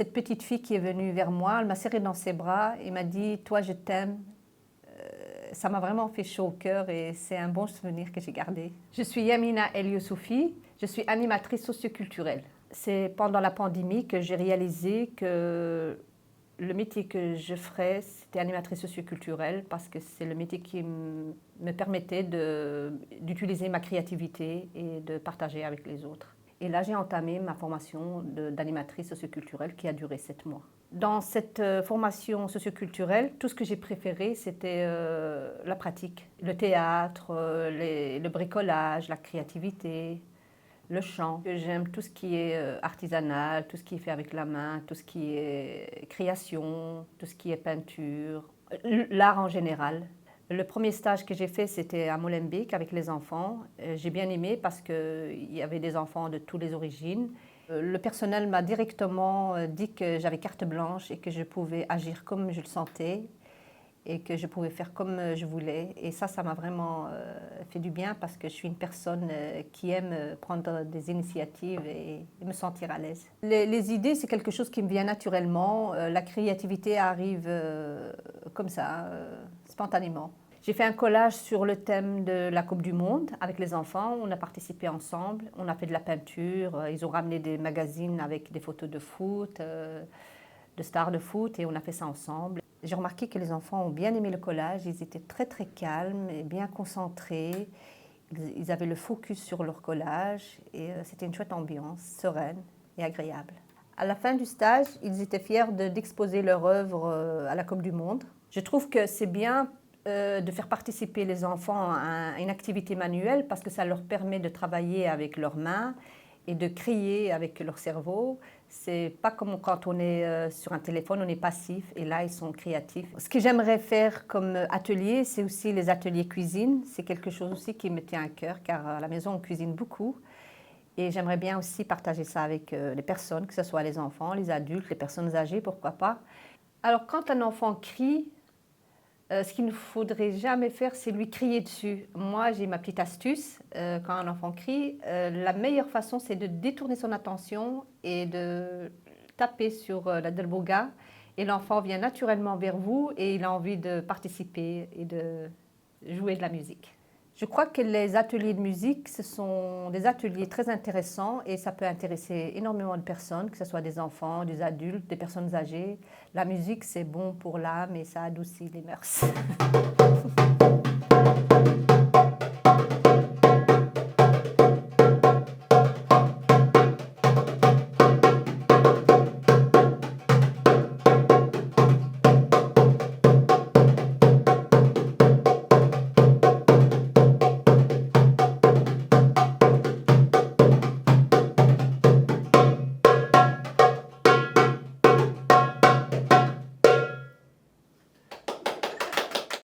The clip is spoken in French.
cette petite fille qui est venue vers moi, elle m'a serré dans ses bras et m'a dit « Toi, je t'aime ». Ça m'a vraiment fait chaud au cœur et c'est un bon souvenir que j'ai gardé. Je suis Yamina El Youssoufi, je suis animatrice socioculturelle. C'est pendant la pandémie que j'ai réalisé que le métier que je ferais, c'était animatrice socioculturelle parce que c'est le métier qui me permettait d'utiliser ma créativité et de partager avec les autres. Et là, j'ai entamé ma formation d'animatrice socioculturelle qui a duré 7 mois. Dans cette formation socioculturelle, tout ce que j'ai préféré, c'était la pratique. Le théâtre, le bricolage, la créativité, le chant. J'aime tout ce qui est artisanal, tout ce qui est fait avec la main, tout ce qui est création, tout ce qui est peinture, l'art en général. Le premier stage que j'ai fait, c'était à Molenbeek avec les enfants. J'ai bien aimé parce qu'il y avait des enfants de toutes les origines. Le personnel m'a directement dit que j'avais carte blanche et que je pouvais agir comme je le sentais et que je pouvais faire comme je voulais. Et ça m'a vraiment fait du bien parce que je suis une personne qui aime prendre des initiatives et me sentir à l'aise. Les idées, c'est quelque chose qui me vient naturellement. La créativité arrive comme ça, spontanément. J'ai fait un collage sur le thème de la Coupe du Monde avec les enfants. On a participé ensemble, on a fait de la peinture. Ils ont ramené des magazines avec des photos de foot, de stars de foot et on a fait ça ensemble. J'ai remarqué que les enfants ont bien aimé le collage. Ils étaient très très calmes et bien concentrés. Ils avaient le focus sur leur collage et c'était une chouette ambiance, sereine et agréable. À la fin du stage, ils étaient fiers d'exposer leur œuvre à la Coupe du Monde. Je trouve que c'est bien de faire participer les enfants à une activité manuelle parce que ça leur permet de travailler avec leurs mains et de créer avec leur cerveau. C'est pas comme quand on est sur un téléphone, on est passif et là ils sont créatifs. Ce que j'aimerais faire comme atelier, c'est aussi les ateliers cuisine. C'est quelque chose aussi qui me tient à cœur car à la maison on cuisine beaucoup. Et j'aimerais bien aussi partager ça avec les personnes, que ce soit les enfants, les adultes, les personnes âgées, pourquoi pas. Alors quand un enfant crie, ce qu'il ne faudrait jamais faire, c'est lui crier dessus. Moi, j'ai ma petite astuce. Quand un enfant crie, la meilleure façon, c'est de détourner son attention et de taper sur la delboga. Et l'enfant vient naturellement vers vous et il a envie de participer et de jouer de la musique. Je crois que les ateliers de musique, ce sont des ateliers très intéressants et ça peut intéresser énormément de personnes, que ce soit des enfants, des adultes, des personnes âgées. La musique, c'est bon pour l'âme et ça adoucit les mœurs.